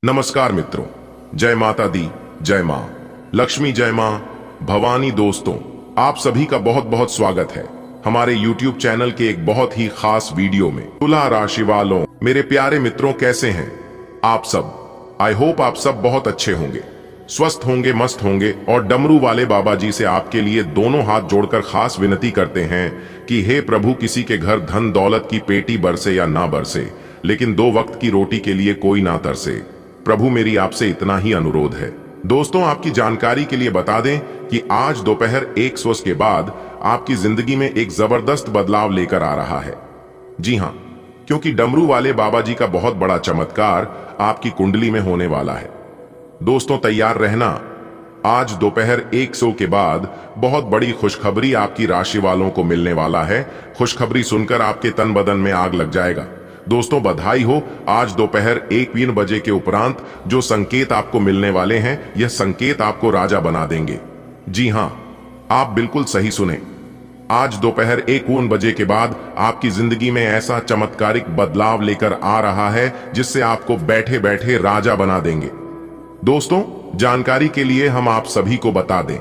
नमस्कार मित्रों, जय माता दी, जय मां लक्ष्मी, जय मां भवानी। दोस्तों, आप सभी का बहुत बहुत स्वागत है हमारे YouTube चैनल के एक बहुत ही खास वीडियो में। तुला राशि वालों, मेरे प्यारे मित्रों, कैसे हैं आप सब? आई होप आप सब बहुत अच्छे होंगे, स्वस्थ होंगे, मस्त होंगे। और डमरू वाले बाबा जी से आपके लिए दोनों हाथ जोड़कर खास विनती करते हैं कि हे प्रभु, किसी के घर धन दौलत की पेटी बरसे या ना बरसे, लेकिन 2 वक्त की रोटी के लिए कोई ना तरसे। प्रभु, मेरी आपसे इतना ही अनुरोध है। दोस्तों, आपकी जानकारी के लिए बता दें कि आज दोपहर 1 स्वस के बाद आपकी जिंदगी में एक जबरदस्त बदलाव लेकर आ रहा है। जी हां, क्योंकि डमरू वाले बाबा जी का बहुत बड़ा चमत्कार आपकी कुंडली में होने वाला है। दोस्तों, तैयार रहना। आज दोपहर 1 सौ के बाद बहुत बड़ी खुशखबरी आपकी राशि वालों को मिलने वाला है। खुशखबरी सुनकर आपके तन बदन में आग लग जाएगा। दोस्तों, बधाई हो। आज दोपहर 1-3 बजे के उपरांत जो संकेत आपको मिलने वाले हैं, यह संकेत आपको राजा बना देंगे। जी हां, आप बिल्कुल सही सुने। आज दोपहर 1 बजे के बाद आपकी जिंदगी में ऐसा चमत्कारिक बदलाव लेकर आ रहा है जिससे आपको बैठे बैठे राजा बना देंगे। दोस्तों, जानकारी के लिए हम आप सभी को बता दें,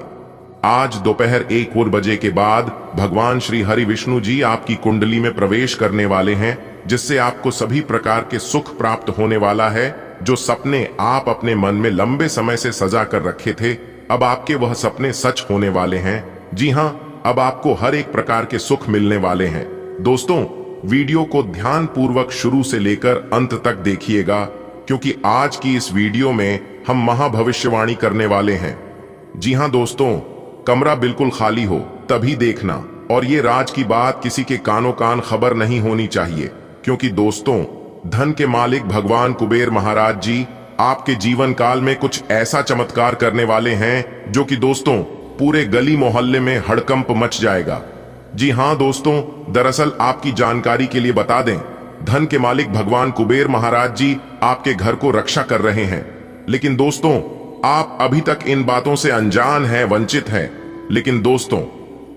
आज दोपहर 1 बजे के बाद भगवान श्री हरि विष्णु जी आपकी कुंडली में प्रवेश करने वाले हैं, जिससे आपको सभी प्रकार के सुख प्राप्त होने वाला है। जो सपने आप अपने मन में लंबे समय से सजा कर रखे थे, अब आपके वह सपने सच होने वाले हैं। जी हां, अब आपको हर एक प्रकार के सुख मिलने वाले हैं। दोस्तों, वीडियो को ध्यान पूर्वक शुरू से लेकर अंत तक देखिएगा, क्योंकि आज की इस वीडियो में हम महाभविष्यवाणी करने वाले हैं। जी हां दोस्तों, कमरा बिल्कुल खाली हो तभी देखना, और ये राज की बात किसी के कानों कान खबर नहीं होनी चाहिए, क्योंकि दोस्तों, धन के मालिक भगवान कुबेर महाराज जी आपके जीवन काल में कुछ ऐसा चमत्कार करने वाले हैं जो कि दोस्तों पूरे गली मोहल्ले में हड़कंप मच जाएगा। जी हां दोस्तों, दरअसल आपकी जानकारी के लिए बता दें, धन के मालिक भगवान कुबेर महाराज जी आपके घर को रक्षा कर रहे हैं। लेकिन दोस्तों, आप अभी तक इन बातों से अनजान हैं, वंचित हैं। लेकिन दोस्तों,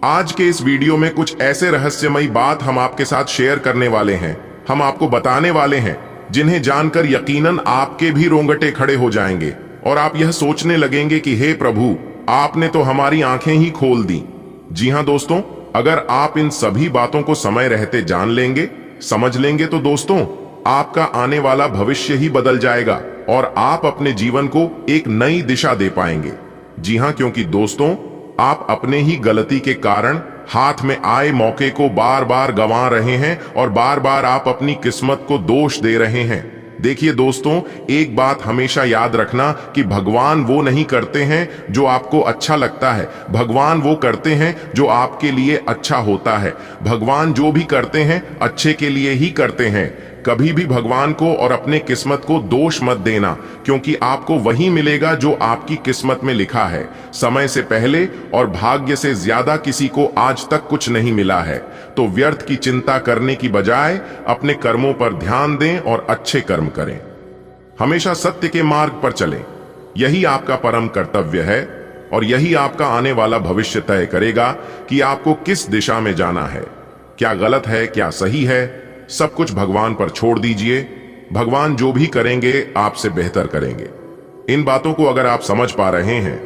आज के इस वीडियो में कुछ ऐसे रहस्यमयी बात हम आपके साथ शेयर करने वाले हैं, हम आपको बताने वाले हैं, जिन्हें जानकर यकीनन आपके भी रोंगटे खड़े हो जाएंगे और आप यह सोचने लगेंगे कि हे प्रभु, आपने तो हमारी आंखें ही खोल दी। जी हां दोस्तों, अगर आप इन सभी बातों को समय रहते जान लेंगे, समझ लेंगे, तो दोस्तों आपका आने वाला भविष्य ही बदल जाएगा और आप अपने जीवन को एक नई दिशा दे पाएंगे। जी हां, क्योंकि दोस्तों, आप अपने ही गलती के कारण हाथ में आए मौके को बार बार गंवा रहे हैं और बार बार आप अपनी किस्मत को दोष दे रहे हैं। देखिए दोस्तों, एक बात हमेशा याद रखना कि भगवान वो नहीं करते हैं जो आपको अच्छा लगता है, भगवान वो करते हैं जो आपके लिए अच्छा होता है। भगवान जो भी करते हैं अच्छे के लिए ही करते हैं। कभी भी भगवान को और अपने किस्मत को दोष मत देना, क्योंकि आपको वही मिलेगा जो आपकी किस्मत में लिखा है। समय से पहले और भाग्य से ज्यादा किसी को आज तक कुछ नहीं मिला है। तो व्यर्थ की चिंता करने की बजाय अपने कर्मों पर ध्यान दें और अच्छे कर्म करें। हमेशा सत्य के मार्ग पर चलें, यही आपका परम कर्तव्य है और यही आपका आने वाला भविष्य तय करेगा कि आपको किस दिशा में जाना है। क्या गलत है, क्या सही है, सब कुछ भगवान पर छोड़ दीजिए। भगवान जो भी करेंगे आपसे बेहतर करेंगे। इन बातों को अगर आप समझ पा रहे हैं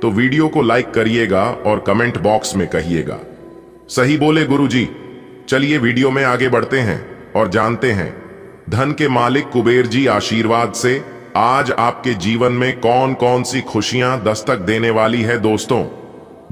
तो वीडियो को लाइक करिएगा और कमेंट बॉक्स में कहिएगा, सही बोले गुरुजी। चलिए वीडियो में आगे बढ़ते हैं और जानते हैं धन के मालिक कुबेर जी आशीर्वाद से आज आपके जीवन में कौन कौन सी खुशियां दस्तक देने वाली है। दोस्तों,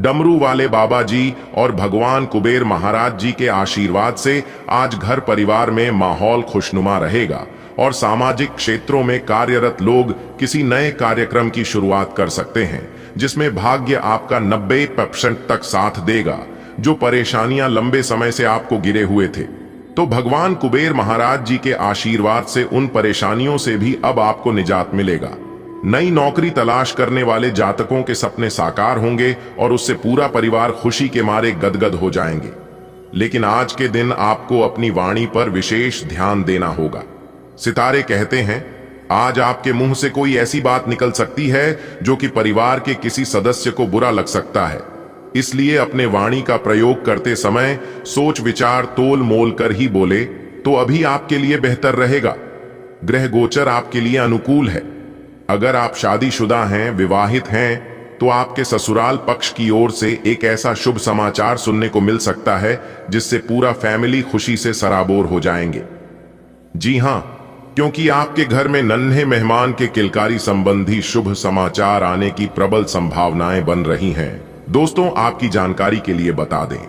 डमरू वाले बाबा जी और भगवान कुबेर महाराज जी के आशीर्वाद से आज घर परिवार में माहौल खुशनुमा रहेगा और सामाजिक क्षेत्रों में कार्यरत लोग किसी नए कार्यक्रम की शुरुआत कर सकते हैं, जिसमें भाग्य आपका 90% तक साथ देगा। जो परेशानियां लंबे समय से आपको गिरे हुए थे, तो भगवान कुबेर महाराज जी के आशीर्वाद से उन परेशानियों से भी अब आपको निजात मिलेगा। नई नौकरी तलाश करने वाले जातकों के सपने साकार होंगे और उससे पूरा परिवार खुशी के मारे गदगद हो जाएंगे। लेकिन आज के दिन आपको अपनी वाणी पर विशेष ध्यान देना होगा। सितारे कहते हैं, आज आपके मुंह से कोई ऐसी बात निकल सकती है जो कि परिवार के किसी सदस्य को बुरा लग सकता है। इसलिए अपने वाणी का प्रयोग करते समय सोच विचार तोल मोल कर ही बोले तो अभी आपके लिए बेहतर रहेगा। ग्रह गोचर आपके लिए अनुकूल है। अगर आप शादीशुदा हैं, विवाहित हैं, तो आपके ससुराल पक्ष की ओर से एक ऐसा शुभ समाचार सुनने को मिल सकता है जिससे पूरा फैमिली खुशी से सराबोर हो जाएंगे। जी हां, क्योंकि आपके घर में नन्हे मेहमान के किलकारी संबंधी शुभ समाचार आने की प्रबल संभावनाएं बन रही हैं। दोस्तों, आपकी जानकारी के लिए बता दें,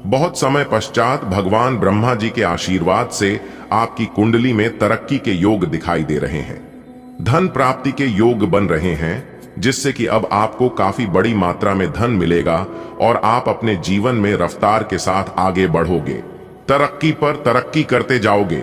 बहुत समय पश्चात भगवान ब्रह्मा जी के आशीर्वाद से आपकी कुंडली में तरक्की के योग दिखाई दे रहे हैं। धन प्राप्ति के योग बन रहे हैं, जिससे कि अब आपको काफी बड़ी मात्रा में धन मिलेगा और आप अपने जीवन में रफ्तार के साथ आगे बढ़ोगे, तरक्की पर तरक्की करते जाओगे।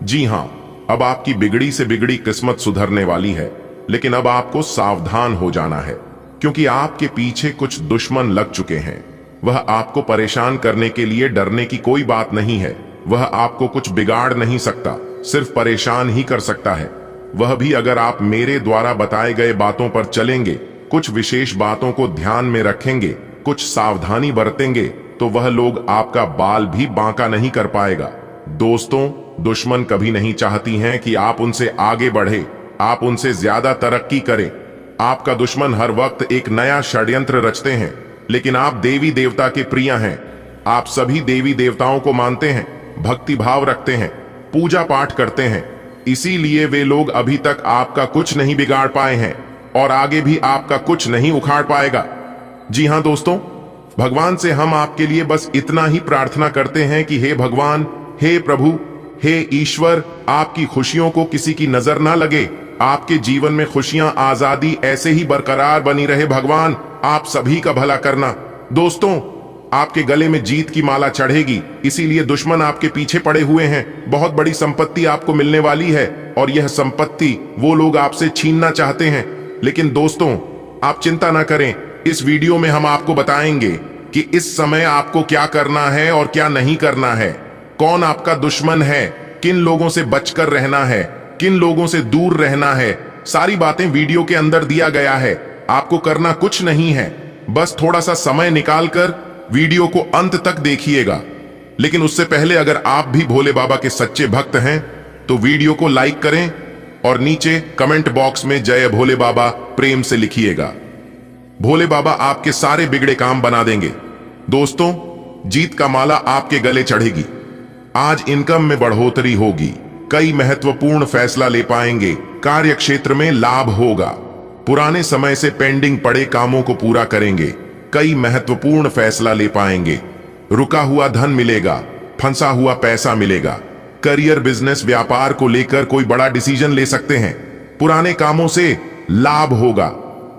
जी हां, अब आपकी बिगड़ी से बिगड़ी किस्मत सुधरने वाली है, लेकिन अब आपको सावधान हो जाना है, क्योंकि आपके पीछे कुछ दुश्मन लग चुके हैं। वह आपको परेशान करने के लिए डरने की कोई बात नहीं है। वह आपको कुछ बिगाड़ नहीं सकता, सिर्फ परेशान ही कर सकता है। वह भी अगर आप मेरे द्वारा बताए गए बातों पर चलेंगे, कुछ विशेष बातों को ध्यान में रखेंगे, कुछ सावधानी बरतेंगे, तो वह लोग आपका बाल भी बांका नहीं कर पाएगा। दोस्तों, दुश्मन कभी नहीं चाहती हैं कि आप उनसे आगे बढ़े, आप उनसे ज्यादा तरक्की करें। आपका दुश्मन हर वक्त एक नया षड्यंत्र रचते हैं, लेकिन आप देवी देवता के प्रिय हैं। आप सभी देवी देवताओं को मानते हैं, भक्ति भाव रखते हैं, पूजा पाठ करते हैं, इसीलिए वे लोग अभी तक आपका कुछ नहीं बिगाड़ पाए हैं और आगे भी आपका कुछ नहीं उखाड़ पाएगा। जी हां दोस्तों, भगवान से हम आपके लिए बस इतना ही प्रार्थना करते हैं कि हे भगवान, हे प्रभु, हे ईश्वर, आपकी खुशियों को किसी की नजर ना लगे। आपके जीवन में खुशियां, आजादी ऐसे ही बरकरार बनी रहे। भगवान, आप सभी का भला करना। दोस्तों, आपके गले में जीत की माला चढ़ेगी, इसीलिए दुश्मन आपके पीछे पड़े हुए हैं। बहुत बड़ी संपत्ति आपको मिलने वाली है और यह संपत्ति वो लोग आपसे छीनना चाहते हैं। लेकिन दोस्तों, आप चिंता ना करें, इस वीडियो में हम आपको बताएंगे कि इस समय आपको क्या करना है और क्या नहीं करना है, कौन आपका दुश्मन है, किन लोगों से बचकर रहना है, किन लोगों से दूर रहना है। सारी बातें वीडियो के अंदर दिया गया है। आपको करना कुछ नहीं है, बस थोड़ा सा समय निकालकर वीडियो को अंत तक देखिएगा। लेकिन उससे पहले अगर आप भी भोले बाबा के सच्चे भक्त हैं तो वीडियो को लाइक करें और नीचे कमेंट बॉक्स में जय भोले बाबा प्रेम से लिखिएगा। भोले बाबा आपके सारे बिगड़े काम बना देंगे। दोस्तों, जीत का माला आपके गले चढ़ेगी। आज इनकम में बढ़ोतरी होगी, कई महत्वपूर्ण फैसला ले पाएंगे, कार्य क्षेत्र में लाभ होगा, पुराने समय से पेंडिंग पड़े कामों को पूरा करेंगे, कई महत्वपूर्ण फैसला ले पाएंगे, रुका हुआ धन मिलेगा, फंसा हुआ पैसा मिलेगा, करियर, बिजनेस, व्यापार को लेकर कोई बड़ा डिसीजन ले सकते हैं, पुराने कामों से लाभ होगा,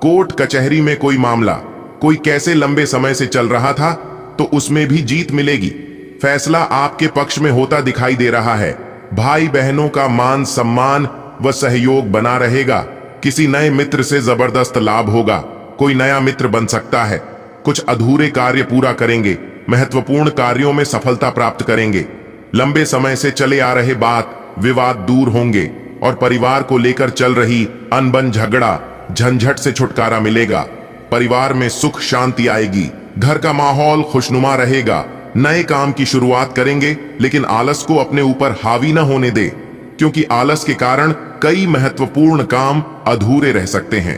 कोर्ट कचहरी में कोई मामला, कोई कैसे लंबे समय से चल रहा था तो उसमें भी जीत मिलेगी, फैसला आपके पक्ष में होता दिखाई दे रहा है, भाई बहनों का मान सम्मान व सहयोग बना रहेगा, किसी नए मित्र से जबरदस्त लाभ होगा, कोई नया मित्र बन सकता है, कुछ अधूरे कार्य पूरा करेंगे, महत्वपूर्ण कार्यों में सफलता प्राप्त करेंगे, लंबे समय से चले आ रहे बात विवाद दूर होंगे और परिवार को लेकर चल रही अनबन झगड़ा झंझट से छुटकारा मिलेगा, परिवार में सुख शांति आएगी, घर का माहौल खुशनुमा रहेगा, नए काम की शुरुआत करेंगे, लेकिन आलस को अपने ऊपर हावी न होने दे, क्योंकि आलस के कारण कई महत्वपूर्ण काम अधूरे रह सकते हैं।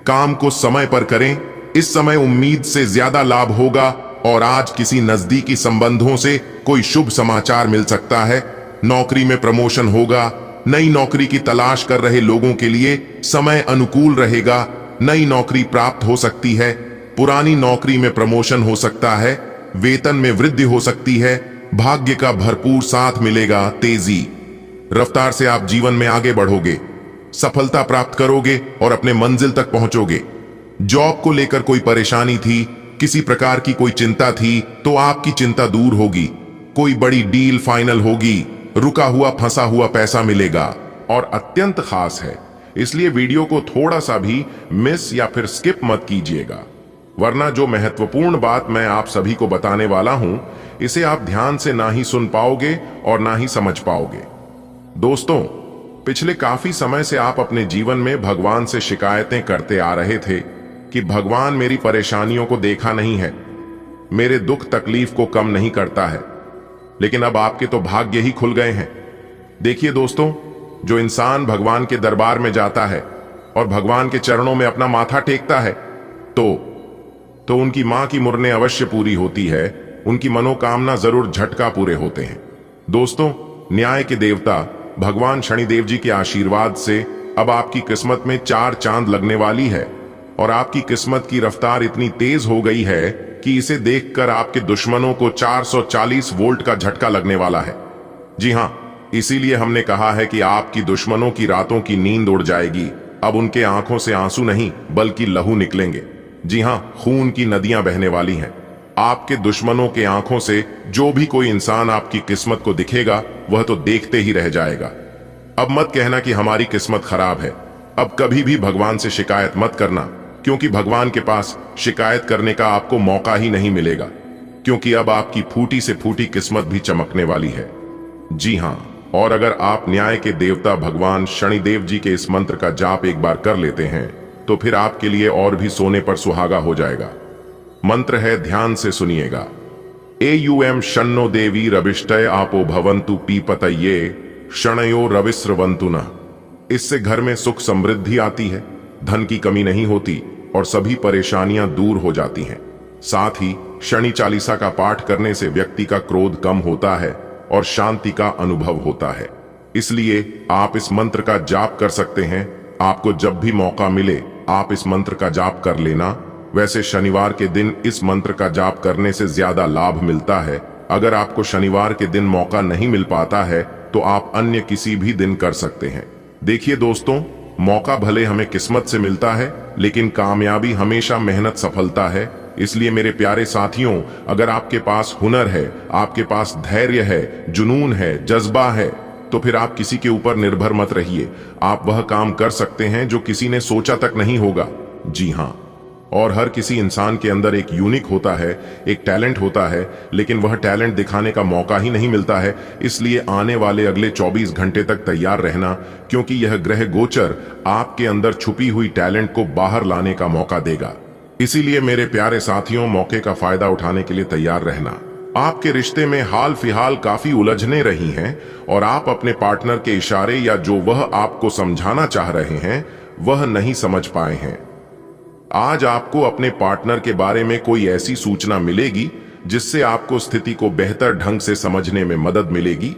काम को समय पर करें, इस समय उम्मीद से ज्यादा लाभ होगा और आज किसी नजदीकी संबंधों से कोई शुभ समाचार मिल सकता है, नौकरी में प्रमोशन होगा, नई नौकरी की तलाश कर रहे लोगों के लिए समय अनुकूल रहेगा, नई नौकरी प्राप्त हो सकती है, पुरानी नौकरी में प्रमोशन हो सकता है, वेतन में वृद्धि हो सकती है, भाग्य का भरपूर साथ मिलेगा, तेजी रफ्तार से आप जीवन में आगे बढ़ोगे, सफलता प्राप्त करोगे और अपने मंजिल तक पहुंचोगे। जॉब को लेकर कोई परेशानी थी, किसी प्रकार की कोई चिंता थी तो आपकी चिंता दूर होगी, कोई बड़ी डील फाइनल होगी, रुका हुआ फंसा हुआ पैसा मिलेगा और अत्यंत खास है, इसलिए वीडियो को थोड़ा सा भी मिस या फिर स्किप मत कीजिएगा, वरना जो महत्वपूर्ण बात मैं आप सभी को बताने वाला हूं इसे आप ध्यान से ना ही सुन पाओगे और ना ही समझ पाओगे। दोस्तों, पिछले काफी समय से आप अपने जीवन में भगवान से शिकायतें करते आ रहे थे कि भगवान मेरी परेशानियों को देखा नहीं है, मेरे दुख तकलीफ को कम नहीं करता है, लेकिन अब आपके तो भाग्य ही खुल गए हैं। देखिए दोस्तों, जो इंसान भगवान के दरबार में जाता है और भगवान के चरणों में अपना माथा टेकता है तो उनकी मां की मुरने अवश्य पूरी होती है, उनकी मनोकामना जरूर झटका पूरे होते हैं। दोस्तों, न्याय के देवता भगवान शनिदेव जी के आशीर्वाद से अब आपकी किस्मत में 4 चांद लगने वाली है और आपकी किस्मत की रफ्तार इतनी तेज हो गई है कि इसे देखकर आपके दुश्मनों को 440 वोल्ट का झटका लगने वाला है। जी हां, इसीलिए हमने कहा है कि आपकी दुश्मनों की रातों की नींद उड़ जाएगी। अब उनके आंखों से आंसू नहीं बल्कि लहू निकलेंगे। जी हां, खून की नदियां बहने वाली हैं। आपके दुश्मनों के आंखों से जो भी कोई इंसान आपकी किस्मत को दिखेगा वह तो देखते ही रह जाएगा। अब मत कहना कि हमारी किस्मत खराब है। अब कभी भी भगवान से शिकायत मत करना, क्योंकि भगवान के पास शिकायत करने का आपको मौका ही नहीं मिलेगा, क्योंकि अब आपकी फूटी से फूटी किस्मत भी चमकने वाली है। जी हां, और अगर आप न्याय के देवता भगवान शनिदेव जी के इस मंत्र का जाप एक बार कर लेते हैं तो फिर आपके लिए और भी सोने पर सुहागा हो जाएगा। मंत्र है, ध्यान से सुनिएगा। एयुएम शन्नो देवी रविष्टय आपो भवंतु पीपतये शणयो रविस्रवंतु न। इससे घर में सुख समृद्धि आती है, धन की कमी नहीं होती और सभी परेशानियां दूर हो जाती हैं। साथ ही शनि चालीसा का पाठ करने से व्यक्ति का क्रोध कम होता है और शांति का अनुभव होता है। इसलिए आप इस मंत्र का जाप कर सकते हैं। आपको जब भी मौका मिले आप इस मंत्र का जाप कर लेना। वैसे शनिवार के दिन इस मंत्र का जाप करने से ज्यादा लाभ मिलता है। अगर आपको शनिवार के दिन मौका नहीं मिल पाता है तो आप अन्य किसी भी दिन कर सकते हैं। देखिए दोस्तों, मौका भले हमें किस्मत से मिलता है, लेकिन कामयाबी हमेशा मेहनत सफलता है। इसलिए मेरे प्यारे साथियों, अगर आपके पास हुनर है, आपके पास धैर्य है, जुनून है, जज्बा है, तो फिर आप किसी के ऊपर निर्भर मत रहिए। आप वह काम कर सकते हैं जो किसी ने सोचा तक नहीं होगा। जी हाँ, और हर किसी इंसान के अंदर एक यूनिक होता है, एक टैलेंट होता है, लेकिन वह टैलेंट दिखाने का मौका ही नहीं मिलता है। इसलिए आने वाले अगले 24 घंटे तक तैयार रहना, क्योंकि यह ग्रह गोचर आपके अंदर छुपी हुई टैलेंट को बाहर लाने का मौका देगा। इसीलिए मेरे प्यारे साथियों, मौके का फायदा उठाने के लिए तैयार रहना। आपके रिश्ते में हाल फिलहाल काफी उलझने रही हैं और आप अपने पार्टनर के इशारे या जो वह आपको समझाना चाह रहे हैं वह नहीं समझ पाए हैं। आज आपको अपने पार्टनर के बारे में कोई ऐसी सूचना मिलेगी जिससे आपको स्थिति को बेहतर ढंग से समझने में मदद मिलेगी।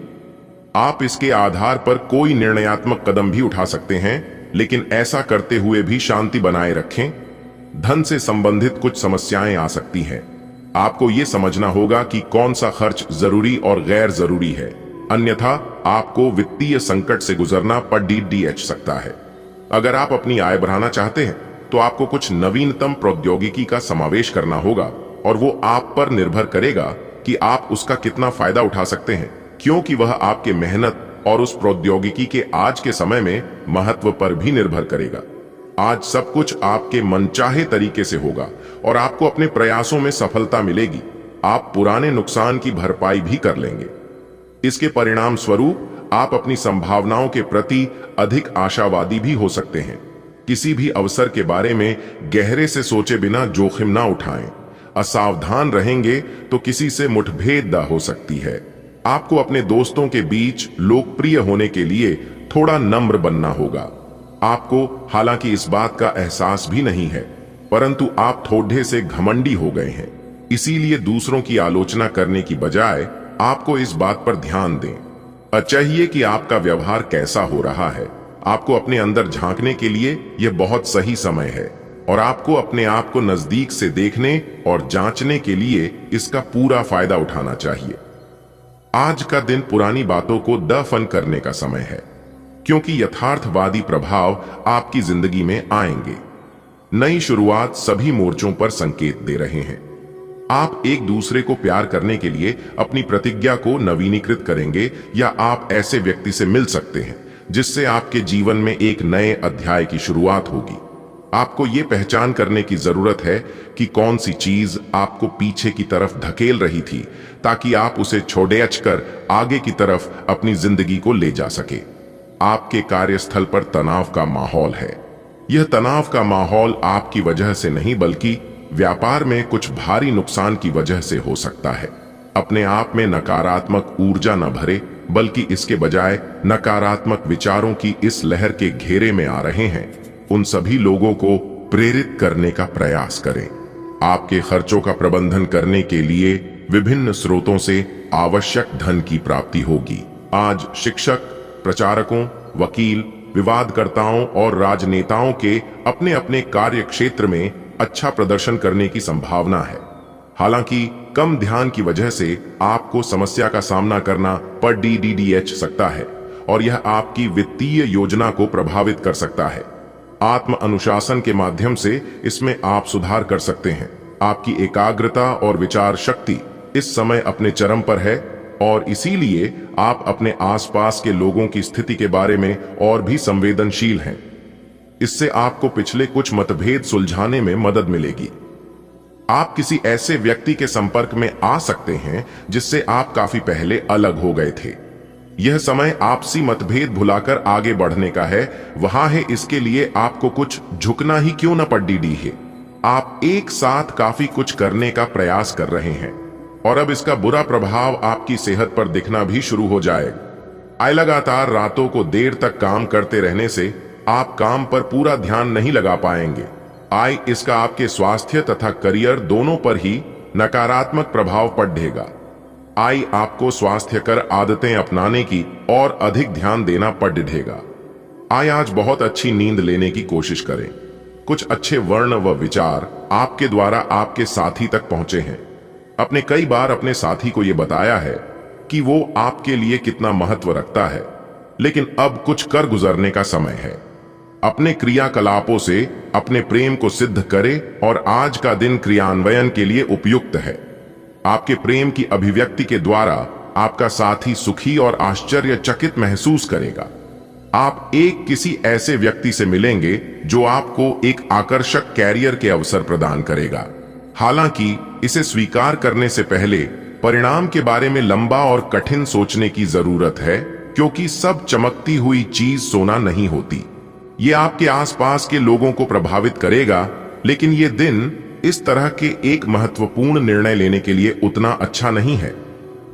आप इसके आधार पर कोई निर्णयात्मक कदम भी उठा सकते हैं, लेकिन ऐसा करते हुए भी शांति बनाए रखें। धन से संबंधित कुछ समस्याएं आ सकती हैं। आपको यह समझना होगा कि कौन सा खर्च जरूरी और गैर जरूरी है, अन्यथा आपको वित्तीय संकट से गुजरना पड़ सकता है। अगर आप अपनी आय बढ़ाना चाहते हैं तो आपको कुछ नवीनतम प्रौद्योगिकी का समावेश करना होगा और वो आप पर निर्भर करेगा कि आप उसका कितना फायदा उठा सकते हैं, क्योंकि वह आपके मेहनत और उस प्रौद्योगिकी के आज के समय में महत्व पर भी निर्भर करेगा। आज सब कुछ आपके मनचाहे तरीके से होगा और आपको अपने प्रयासों में सफलता मिलेगी। आप पुराने नुकसान की भरपाई भी कर लेंगे। इसके परिणाम स्वरूप आप अपनी संभावनाओं के प्रति अधिक आशावादी भी हो सकते हैं। किसी भी अवसर के बारे में गहरे से सोचे बिना जोखिम ना उठाएं। असावधान रहेंगे तो किसी से मुठभेड़ हो सकती है। आपको अपने दोस्तों के बीच लोकप्रिय होने के लिए थोड़ा नम्र बनना होगा। आपको हालांकि इस बात का एहसास भी नहीं है, परंतु आप थोड़े से घमंडी हो गए हैं। इसीलिए दूसरों की आलोचना करने की बजाय आपको इस बात पर ध्यान दें चाहिए कि आपका व्यवहार कैसा हो रहा है। आपको अपने अंदर झांकने के लिए यह बहुत सही समय है और आपको अपने आप को नजदीक से देखने और जांचने के लिए इसका पूरा फायदा उठाना चाहिए। आज का दिन पुरानी बातों को दफन करने का समय है, क्योंकि यथार्थवादी प्रभाव आपकी जिंदगी में आएंगे। नई शुरुआत सभी मोर्चों पर संकेत दे रहे हैं। आप एक दूसरे को प्यार करने के लिए अपनी प्रतिज्ञा को नवीनीकृत करेंगे या आप ऐसे व्यक्ति से मिल सकते हैं जिससे आपके जीवन में एक नए अध्याय की शुरुआत होगी। आपको ये पहचान करने की जरूरत है कि कौन सी चीज आपको पीछे की तरफ धकेल रही थी, ताकि आप उसे छोड़कर आगे की तरफ अपनी जिंदगी को ले जा सके। आपके कार्यस्थल पर तनाव का माहौल है। यह तनाव का माहौल आपकी वजह से नहीं बल्कि व्यापार में कुछ भारी नुकसान की वजह से हो सकता है। अपने आप में नकारात्मक ऊर्जा न भरे, बल्कि इसके बजाय नकारात्मक विचारों की इस लहर के घेरे में आ रहे हैं। उन सभी लोगों को प्रेरित करने का प्रयास करें। आपके खर्चों का प्रबंधन करने के लिए विभिन्न स्रोतों से आवश्यक धन की प्राप्ति होगी। आज शिक्षक, प्रचारकों, वकील, विवादकर्ताओं और राजनेताओं के अपने अपने कार्य क्षेत्र में अच्छा प्रदर्शन करने की संभावना है। हालांकि कम ध्यान की वजह से आपको समस्या का सामना करना पड़ सकता है और यह आपकी वित्तीय योजना को प्रभावित कर सकता है। आत्म अनुशासन के माध्यम से इसमें आप सुधार कर सकते हैं। आपकी एकाग्रता और विचार शक्ति इस समय अपने चरम पर है और इसीलिए आप अपने आसपास के लोगों की स्थिति के बारे में और भी संवेदनशील हैं। इससे आपको पिछले कुछ मतभेद सुलझाने में मदद मिलेगी। आप किसी ऐसे व्यक्ति के संपर्क में आ सकते हैं जिससे आप काफी पहले अलग हो गए थे। यह समय आपसी मतभेद भुलाकर आगे बढ़ने का है, वहां है। इसके लिए आपको कुछ झुकना ही क्यों न पड़ है। आप एक साथ काफी कुछ करने का प्रयास कर रहे हैं और अब इसका बुरा प्रभाव आपकी सेहत पर दिखना भी शुरू हो जाएगा। लगातार रातों को देर तक काम करते रहने से आप काम पर पूरा ध्यान नहीं लगा पाएंगे। इसका आपके स्वास्थ्य तथा करियर दोनों पर ही नकारात्मक प्रभाव पड़ेगा। आपको स्वास्थ्यकर आदतें अपनाने की और अधिक ध्यान देना पड़ेगा। आज बहुत अच्छी नींद लेने की कोशिश करें। कुछ अच्छे वर्ण व विचार आपके द्वारा आपके साथी तक पहुंचे हैं। अपने कई बार अपने साथी को यह बताया है कि वो आपके लिए कितना महत्व रखता है, लेकिन अब कुछ कर गुजरने का समय है। अपने क्रियाकलापों से अपने प्रेम को सिद्ध करें और आज का दिन क्रियान्वयन के लिए उपयुक्त है। आपके प्रेम की अभिव्यक्ति के द्वारा आपका साथी सुखी और आश्चर्यचकित महसूस करेगा। आप किसी ऐसे व्यक्ति से मिलेंगे जो आपको एक आकर्षक कैरियर के अवसर प्रदान करेगा। हालांकि इसे स्वीकार करने से पहले परिणाम के बारे में लंबा और कठिन सोचने की जरूरत है, क्योंकि सब चमकती हुई चीज सोना नहीं होती। ये आपके आसपास के लोगों को प्रभावित करेगा, लेकिन ये दिन इस तरह के एक महत्वपूर्ण निर्णय लेने के लिए उतना अच्छा नहीं है।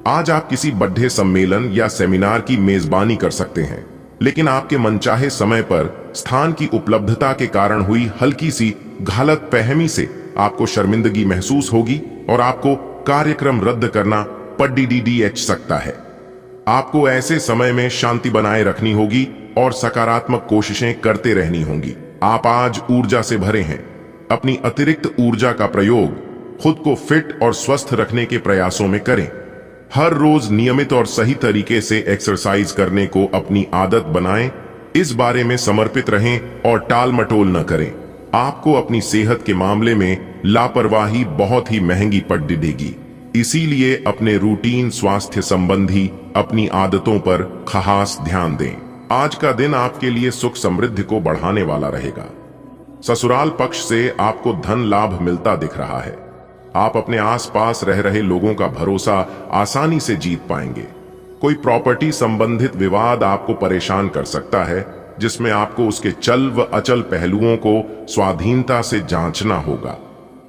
आज आप किसी बड़े सम्मेलन या सेमिनार की मेजबानी कर सकते हैं, लेकिन आपके मनचाहे समय पर स्थान की उपलब्धता के कारण हुई हल्की सी गलतफहमी से आपको शर्मिंदगी महसूस होगी और आपको कार्यक्रम रद्द करना पड़ सकता है। आपको ऐसे समय में शांति बनाए रखनी होगी और सकारात्मक कोशिशें करते रहनी होंगी। आप आज ऊर्जा से भरे हैं। अपनी अतिरिक्त ऊर्जा का प्रयोग खुद को फिट और स्वस्थ रखने के प्रयासों में करें। हर रोज नियमित और सही तरीके से एक्सरसाइज करने को अपनी आदत बनाएं। इस बारे में समर्पित रहें और टाल मटोल न करें। आपको अपनी सेहत के मामले में लापरवाही बहुत ही महंगी पड़ देगी। इसीलिए अपने रूटीन स्वास्थ्य संबंधी अपनी आदतों पर खास ध्यान दें। आज का दिन आपके लिए सुख समृद्धि को बढ़ाने वाला रहेगा। ससुराल पक्ष से आपको धन लाभ मिलता दिख रहा है। आप अपने आसपास रह रहे लोगों का भरोसा आसानी से जीत पाएंगे। कोई प्रॉपर्टी संबंधित विवाद आपको परेशान कर सकता है, जिसमें आपको उसके चल व अचल पहलुओं को स्वाधीनता से जांचना होगा।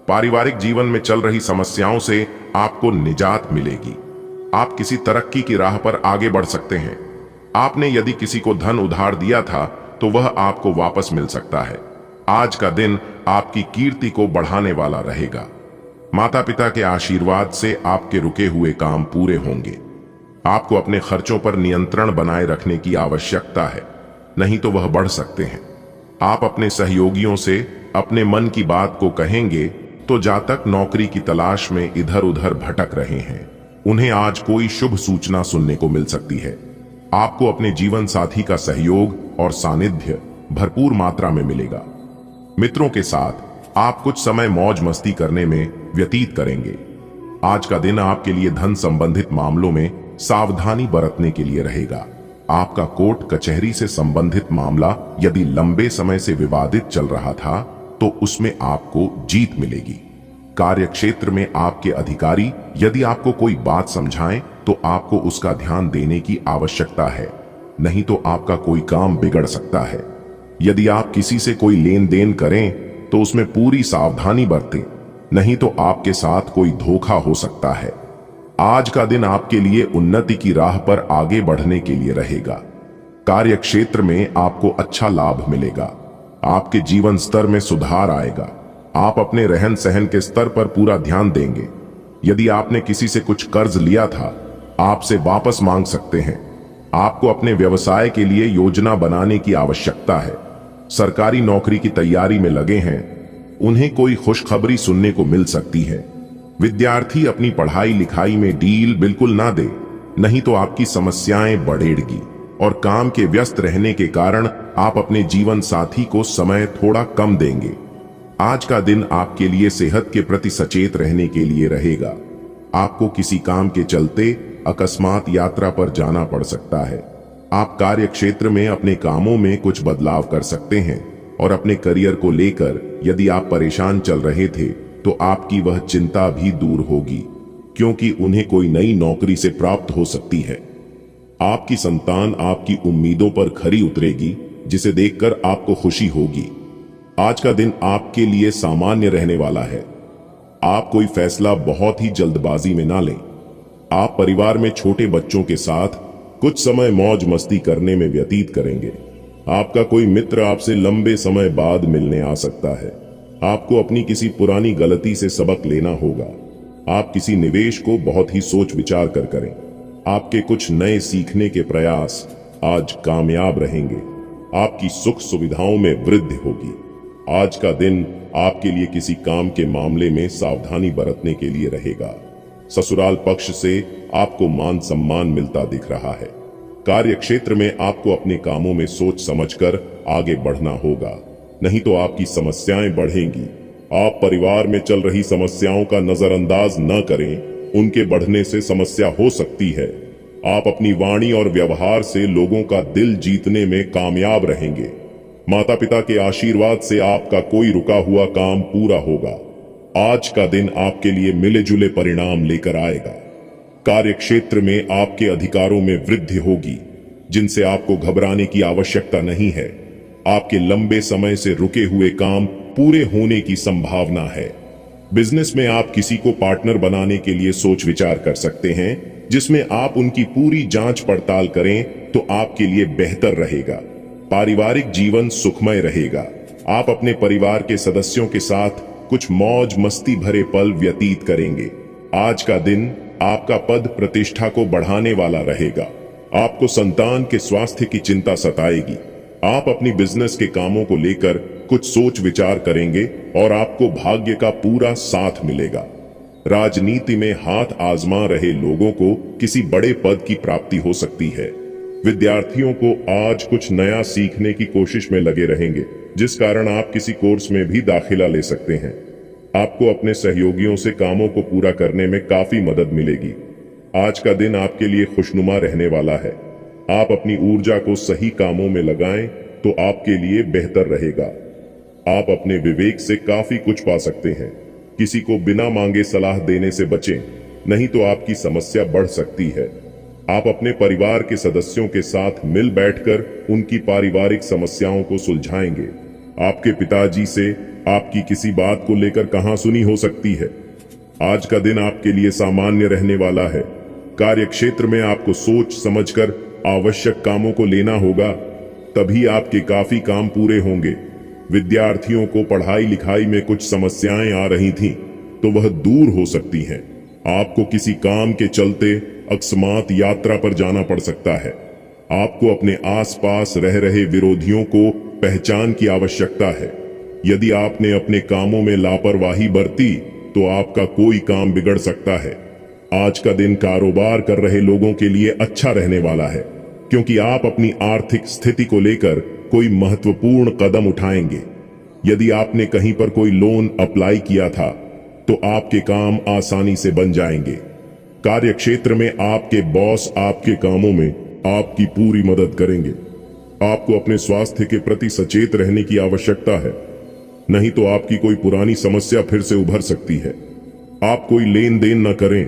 पारिवारिक जीवन में चल रही समस्याओं से आपको निजात मिलेगी। आप किसी तरक्की की राह पर आगे बढ़ सकते हैं। आपने यदि किसी को धन उधार दिया था तो वह आपको वापस मिल सकता है। आज का दिन आपकी कीर्ति को बढ़ाने वाला रहेगा। माता पिता के आशीर्वाद से आपके रुके हुए काम पूरे होंगे। आपको अपने खर्चों पर नियंत्रण बनाए रखने की आवश्यकता है, नहीं तो वह बढ़ सकते हैं। आप अपने सहयोगियों से अपने मन की बात को कहेंगे तो जातक नौकरी की तलाश में इधर उधर भटक रहे हैं, उन्हें आज कोई शुभ सूचना सुनने को मिल सकती है। आपको अपने जीवन साथी का सहयोग और सानिध्य भरपूर मात्रा में मिलेगा। मित्रों के साथ आप कुछ समय मौज मस्ती करने में व्यतीत करेंगे। आज का दिन आपके लिए धन संबंधित मामलों में सावधानी बरतने के लिए रहेगा। आपका कोर्ट कचहरी से संबंधित मामला यदि लंबे समय से विवादित चल रहा था तो उसमें आपको जीत मिलेगी। कार्य क्षेत्र में आपके अधिकारी यदि आपको कोई बात समझाएं तो आपको उसका ध्यान देने की आवश्यकता है, नहीं तो आपका कोई काम बिगड़ सकता है। यदि आप किसी से कोई लेन देन करें तो उसमें पूरी सावधानी बरतें, नहीं तो आपके साथ कोई धोखा हो सकता है। आज का दिन आपके लिए उन्नति की राह पर आगे बढ़ने के लिए रहेगा। कार्य क्षेत्र में आपको अच्छा लाभ मिलेगा। आपके जीवन स्तर में सुधार आएगा। आप अपने रहन सहन के स्तर पर पूरा ध्यान देंगे। यदि आपने किसी से कुछ कर्ज लिया था, आपसे वापस मांग सकते हैं। आपको अपने व्यवसाय के लिए योजना बनाने की आवश्यकता है। सरकारी नौकरी की तैयारी में लगे हैं, उन्हें कोई खुशखबरी सुनने को मिल सकती है। विद्यार्थी अपनी पढ़ाई लिखाई में ढील बिल्कुल ना दे, नहीं तो आपकी समस्याएं बढ़ेगी और काम के व्यस्त रहने के कारण आप अपने जीवन साथी को समय थोड़ा कम देंगे। आज का दिन आपके लिए सेहत के प्रति सचेत रहने के लिए रहेगा। आपको किसी काम के चलते अकस्मात यात्रा पर जाना पड़ सकता है। आप कार्य क्षेत्र में अपने कामों में कुछ बदलाव कर सकते हैं और अपने करियर को लेकर यदि आप परेशान चल रहे थे तो आपकी वह चिंता भी दूर होगी, क्योंकि उन्हें कोई नई नौकरी से प्राप्त हो सकती है। आपकी संतान आपकी उम्मीदों पर खरी उतरेगी, जिसे देखकर आपको खुशी होगी। आज का दिन आपके लिए सामान्य रहने वाला है। आप कोई फैसला बहुत ही जल्दबाजी में ना लें। आप परिवार में छोटे बच्चों के साथ कुछ समय मौज मस्ती करने में व्यतीत करेंगे। आपका कोई मित्र आपसे लंबे समय बाद मिलने आ सकता है। आपको अपनी किसी पुरानी गलती से सबक लेना होगा। आप किसी निवेश को बहुत ही सोच विचार कर करें। आपके कुछ नए सीखने के प्रयास आज कामयाब रहेंगे। आपकी सुख सुविधाओं में वृद्धि होगी। आज का दिन आपके लिए किसी काम के मामले में सावधानी बरतने के लिए रहेगा। ससुराल पक्ष से आपको मान सम्मान मिलता दिख रहा है। कार्य क्षेत्र में आपको अपने कामों में सोच समझकर आगे बढ़ना होगा, नहीं तो आपकी समस्याएं बढ़ेंगी। आप परिवार में चल रही समस्याओं का नजरअंदाज न करें, उनके बढ़ने से समस्या हो सकती है। आप अपनी वाणी और व्यवहार से लोगों का दिल जीतने में कामयाब रहेंगे। माता पिता के आशीर्वाद से आपका कोई रुका हुआ काम पूरा होगा। आज का दिन आपके लिए मिले जुले परिणाम लेकर आएगा। कार्य क्षेत्र में आपके अधिकारों में वृद्धि होगी, जिनसे आपको घबराने की आवश्यकता नहीं है। आपके लंबे समय से रुके हुए काम पूरे होने की संभावना है। बिजनेस में आप किसी को पार्टनर बनाने के लिए सोच विचार कर सकते हैं, जिसमें आप उनकी पूरी जांच पड़ताल करें तो आपके लिए बेहतर रहेगा। पारिवारिक जीवन सुखमय रहेगा। आप अपने परिवार के सदस्यों के साथ कुछ मौज मस्ती भरे पल व्यतीत करेंगे। आज का दिन आपका पद प्रतिष्ठा को बढ़ाने वाला रहेगा। आपको संतान के स्वास्थ्य की चिंता सताएगी। आप अपनी बिजनेस के कामों को लेकर कुछ सोच विचार करेंगे और आपको भाग्य का पूरा साथ मिलेगा। राजनीति में हाथ आजमा रहे लोगों को किसी बड़े पद की प्राप्ति हो सकती है। विद्यार्थियों को आज कुछ नया सीखने की कोशिश में लगे रहेंगे, जिस कारण आप किसी कोर्स में भी दाखिला ले सकते हैं। आपको अपने सहयोगियों से कामों को पूरा करने में काफी मदद मिलेगी। आज का दिन आपके लिए खुशनुमा रहने वाला है। आप अपनी ऊर्जा को सही कामों में लगाएं तो आपके लिए बेहतर रहेगा। आप अपने विवेक से काफी कुछ पा सकते हैं। किसी को बिना मांगे सलाह देने से बचें, नहीं तो आपकी समस्या बढ़ सकती है। आप अपने परिवार के सदस्यों के साथ मिल बैठकर उनकी पारिवारिक समस्याओं को सुलझाएंगे। आपके पिताजी से आपकी किसी बात को लेकर कहासुनी हो सकती है। आज का दिन आपके लिए सामान्य रहने वाला है। कार्य क्षेत्र में आपको सोच समझकर आवश्यक कामों को लेना होगा, तभी आपके काफी काम पूरे होंगे। विद्यार्थियों को पढ़ाई लिखाई में कुछ समस्याएं आ रही थीं, तो वह दूर हो सकती हैं। आपको किसी काम के चलते अकस्मात यात्रा पर जाना पड़ सकता है। आपको अपने आसपास रह रहे विरोधियों को पहचान की आवश्यकता है। यदि आपने अपने कामों में लापरवाही बरती तो आपका कोई काम बिगड़ सकता है। आज का दिन कारोबार कर रहे लोगों के लिए अच्छा रहने वाला है, क्योंकि आप अपनी आर्थिक स्थिति को लेकर कोई महत्वपूर्ण कदम उठाएंगे। यदि आपने कहीं पर कोई लोन अप्लाई किया था तो आपके काम आसानी से बन जाएंगे। कार्य क्षेत्र में आपके बॉस आपके कामों में आपकी पूरी मदद करेंगे। आपको अपने स्वास्थ्य के प्रति सचेत रहने की आवश्यकता है, नहीं तो आपकी कोई पुरानी समस्या फिर से उभर सकती है। आप कोई लेन देन न करें,